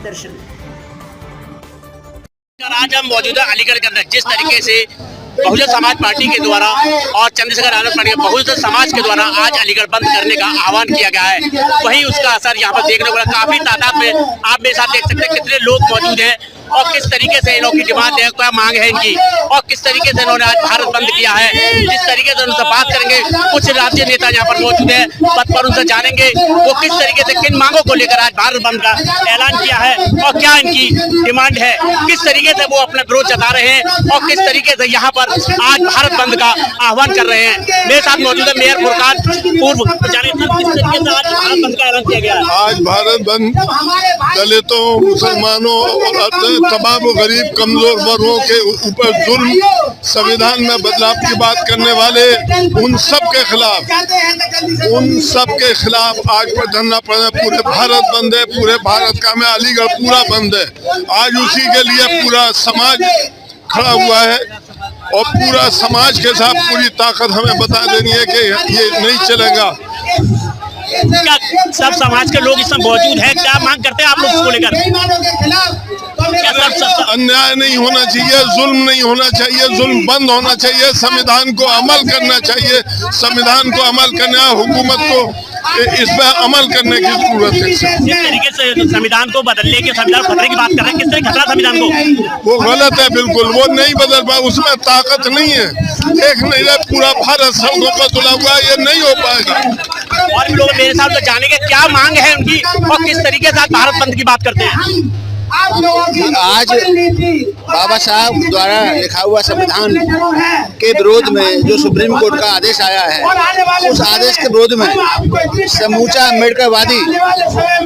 दर्शन। आज हम मौजूद है अलीगढ़ के अंदर। जिस तरीके से बहुजन समाज पार्टी के द्वारा और चंद्रशेखर आजाद पार्टी बहुजन समाज के द्वारा आज अलीगढ़ बंद करने का आह्वान किया गया है, वहीं उसका असर यहाँ पर देखने को मिला। काफी तादाद में आप मेरे साथ देख सकते हैं कितने लोग मौजूद हैं और किस तरीके से इन लोगों की डिमांड है, क्या मांग है इनकी और किस तरीके से इन्होंने आज भारत बंद किया है। जिस तरीके से उनसे बात करेंगे, कुछ राज्य नेता यहाँ पर मौजूद है पद पर, उनसे जानेंगे वो किस तरीके से किन मांगों को लेकर आज भारत बंद का ऐलान किया है और क्या इनकी डिमांड है, किस तरीके से वो अपना विरोध जता रहे हैं और किस तरीके से यहाँ पर आज भारत बंद का आह्वान कर रहे हैं। मेरे साथ मौजूद है मेयर फुरकान पूर्व। जानिए किस तरीके से आज भारत बंद का ऐलान किया गया है। आज भारत बंद दलितों, मुसलमानों और तमाम गरीब कमजोर वर्गों के ऊपर जुल्म, संविधान में बदलाव की बात करने वाले उन सब के खिलाफ आज पर धरना पड़े। पूरे भारत बंद है, पूरे भारत का में अलीगढ़ पूरा बंद है। आज उसी के लिए पूरा समाज खड़ा हुआ है और पूरा समाज के साथ पूरी ताकत हमें बता देनी है कि ये नहीं चलेगा। क्या सब समाज के लोग इसमें मौजूद हैं, क्या मांग करते हैं आप लोग इसको लेकर? अन्याय नहीं होना चाहिए, जुल्म नहीं होना चाहिए, जुल्म बंद होना चाहिए, संविधान को अमल करना चाहिए, संविधान को अमल करना, हुकूमत को इस पर अमल करने की जरूरत है। जिस तरीके से संविधान को बदलने के, संविधान खतरे की बात कर रहे हैं, किस तरह खतरा संविधान को? वो गलत है, बिल्कुल वो नहीं बदल पाए, उसमें ताकत नहीं है। एक नहीं रहे, पूरा भारत सड़कों पर तुला हुआ है, ये नहीं हो पाएगा। और लोग मेरे साथ जानेंगे क्या मांग है उनकी और किस तरीके से भारत बंद की बात करते हैं। आज बाबा साहब द्वारा लिखा हुआ संविधान के विरोध में जो सुप्रीम कोर्ट का आदेश आया है, उस आदेश के विरोध में समूचा अम्बेडकरवादी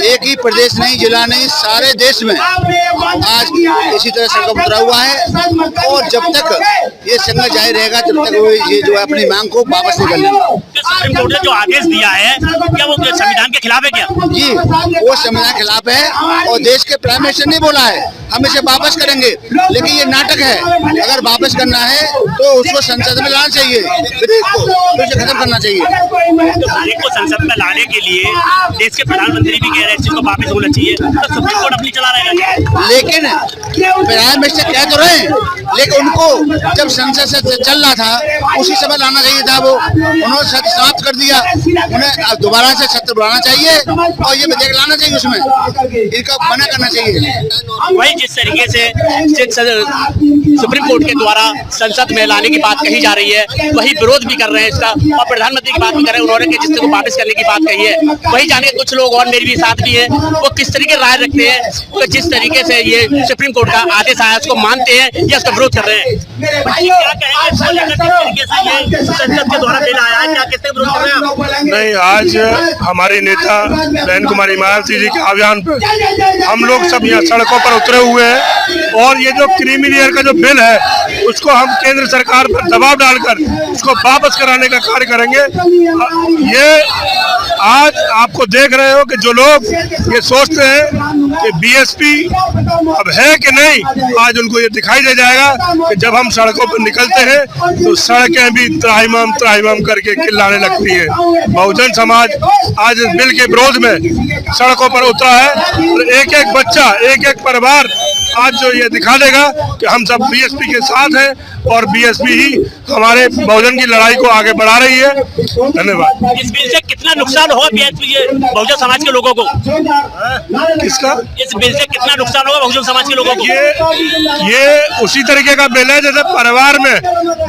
एक ही प्रदेश नहीं, जिला नहीं, सारे देश में आज इसी तरह सड़कों पर उतरा हुआ है। और जब तक ये संघर्ष जारी रहेगा तब तक वो ये जो है अपनी मांग को वापस नहीं कर लेंगे। सुप्रीम कोर्ट ने जो आदेश दिया है क्या वो संविधान के खिलाफ है? क्या जी, वो संविधान के खिलाफ है और देश के प्राइम मिनिस्टर ने बोला है हम इसे वापस करेंगे, लेकिन ये नाटक है। अगर वापस करना है तो उसको संसद में लाना चाहिए, विधेयक को तो इसे खत्म करना चाहिए। विधेयक को संसद में लाने के लिए देश के प्रधानमंत्री भी कह रहे हैं इसको वापस होना चाहिए, तो सुप्रीम कोर्ट अपनी चला रहेगा। लेकिन प्राइम मिनिस्टर कह तो रहे हैं, लेकिन उनको जब संसद से चल रहा था उसी समय लाना चाहिए था, वो उन्होंने सत्र समाप्त कर दिया। उन्हें दोबारा से सत्र बुलाना चाहिए और ये विधेयक लाना चाहिए, उसमें इनका मना करना चाहिए। वही जिस तरीके से सुप्रीम कोर्ट के द्वारा संसद में लाने की बात कही जा रही है, वही विरोध भी कर रहे हैं इसका और प्रधानमंत्री की बात भी कर रहे हैं। उन्होंने जिस को वापस करने की बात कही है, वही जाने कुछ लोग और मेरे भी साथ भी है वो किस तरीके राय रखते हैं, तो जिस तरीके से ये सुप्रीम कोर्ट का आदेश आया उसको मानते हैं या उसका विरोध कर रहे हैं। क्या कहेंगे संसद के द्वारा बिल आया है, क्या किससे विरोध कर रहे हैं? नहीं, आज हमारे नेता बहन कुमारी मायावती जी के आह्वान पर हम लोग सब यहाँ सड़कों पर उतरे हुए हैं और ये जो क्रीमी लेयर का जो बिल है उसको हम केंद्र सरकार पर दबाव डालकर उसको वापस कराने का कार्य करेंगे। ये आज आपको देख रहे हो कि जो लोग ये सोचते हैं कि बीएसपी अब है कि नहीं, आज उनको ये दिखाई दे जाएगा कि जब हम सड़कों पर निकलते हैं तो सड़कें भी त्राहिमाम त्राहिमाम करके चिल्लाने लगती है। बहुजन समाज आज इस बिल के विरोध में सड़कों पर उतरा है और एक एक बच्चा, एक एक परिवार आज जो ये दिखा देगा कि हम सब बीएसपी के साथ हैं और बीएसपी ही हमारे बहुजन की लड़ाई को आगे बढ़ा रही है। धन्यवाद। इस बिल से कितना नुकसान होगा बीएसपी बहुजन समाज के लोगों को? किसका? इस बिल से कितना नुकसान होगा बहुजन समाज के लोगों को? ये उसी तरीके का बिल है जैसे परिवार में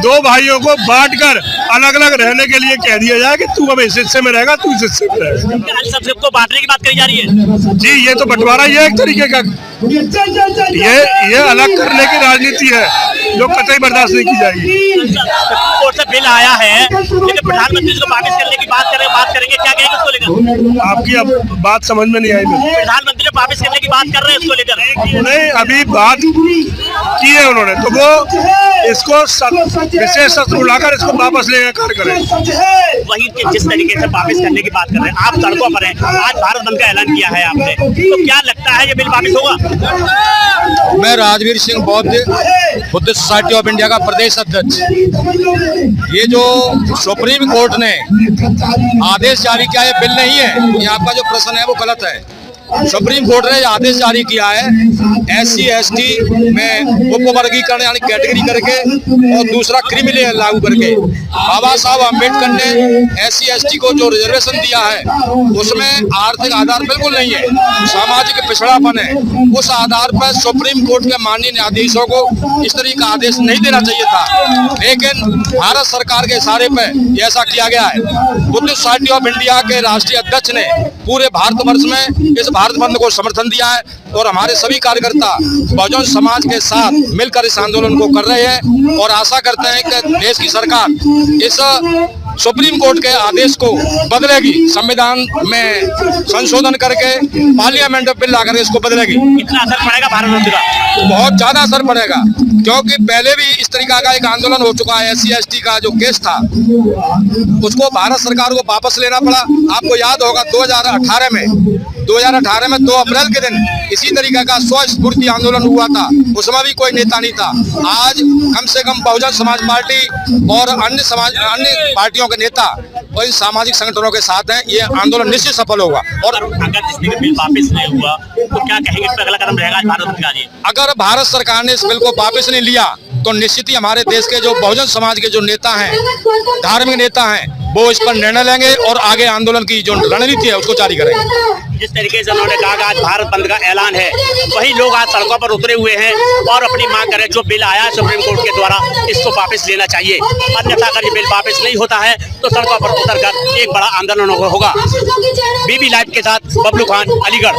दो भाइयों को बांटकर अलग अलग रहने के लिए कह दिया जाए कि तू अब इस हिस्से में रहेगा, तू इस हिस्से में रहेगा। सबको बांटने की बात कही जा रही है। जी, ये तो बंटवारा ही है एक तरीके का। ये अलग करने की राजनीति है जो कतई बर्दाश्त नहीं की जाएगी। कोर्ट से बिल आया है लेकिन प्रधानमंत्री इसको वापस करने की बात करेंगे, क्या कहेंगे उसको लेकर? आपकी अब बात समझ में नहीं आई। प्रधानमंत्री वापस करने की बात कर रहे हैं उसको लेकर? नहीं, अभी बात की है उन्होंने, तो वो इसको विशेष सत्र बुलाकर इसको वापस लेने का कार्य करें। वही जिस तरीके से वापस करने की बात कर रहे हैं, आप सड़कों पर हैं, आज भारत बंद का ऐलान किया है आपने, तो क्या लगता है ये बिल वापस होगा? मैं Rajveer Singh Buddhist society of India का प्रदेश अध्यक्ष। ये जो सुप्रीम कोर्ट ने आदेश जारी किया है बिल नहीं है, ये आपका जो प्रश्न है वो गलत है। सुप्रीम कोर्ट ने आदेश जारी किया है SC ST में उपवर्गीकरण यानी कैटेगरी करके और दूसरा क्रिमिनल लागू करके। बाबा साहब अम्बेडकर ने SC ST को जो रिजर्वेशन दिया है उसमें आर्थिक आधार बिल्कुल नहीं है, सामाजिक पिछड़ापन है। उस आधार पर सुप्रीम कोर्ट के माननीय न्यायाधीशों को इस तरह का आदेश नहीं देना चाहिए था, लेकिन भारत सरकार के इशारे पर ऐसा किया गया है। बुद्धिस्ट सोसाइटी ऑफ इंडिया के राष्ट्रीय अध्यक्ष ने पूरे भारतवर्ष में इस भारत बंद को समर्थन दिया है और हमारे सभी कार्यकर्ता बहुजन समाज के साथ मिलकर इस आंदोलन को कर रहे हैं और आशा करते हैं कि देश की सरकार इस सुप्रीम कोर्ट के आदेश को बदलेगी, संविधान में संशोधन करके पार्लियामेंट में बिल ला करके इसको बदलेगी। कितना असर पड़ेगा भारत बंद का? बहुत ज्यादा असर पड़ेगा, क्योंकि पहले भी इस तरीका का एक आंदोलन हो चुका है। SC ST का जो केस था उसको भारत सरकार को वापस लेना पड़ा। आपको याद होगा 2018 में 2 अप्रैल के दिन इसी तरीके का स्वस्फूर्ति आंदोलन हुआ था, उसमें भी कोई नेता नहीं था। आज कम से कम बहुजन समाज पार्टी और अन्य पार्टियों के नेता और इन सामाजिक संगठनों के साथ हैं। ये आंदोलन निश्चित सफल होगा। और अगर जिस दिन बिल वापस नहीं हुआ तो क्या कहेंगे, इस पर अगला कदम रहेगा भारत बंद का? अगर भारत सरकार ने इस बिल को वापस नहीं लिया तो निश्चित ही हमारे देश के जो बहुजन समाज के जो नेता हैं, धार्मिक नेता हैं, वो इस पर निर्णय लेंगे और आगे आंदोलन की जो रणनीति है उसको जारी करेंगे। जिस तरीके से उन्होंने कहा कि आज भारत बंद का ऐलान है, वही लोग आज सड़कों पर उतरे हुए हैं और अपनी मांग करें जो बिल आया है सुप्रीम कोर्ट के द्वारा इसको वापस लेना चाहिए। अन्यथा अगर ये बिल वापस नहीं होता है तो सड़कों पर उतरकर एक बड़ा आंदोलन होगा। BB लाइव के साथ बबलू खान, अलीगढ़।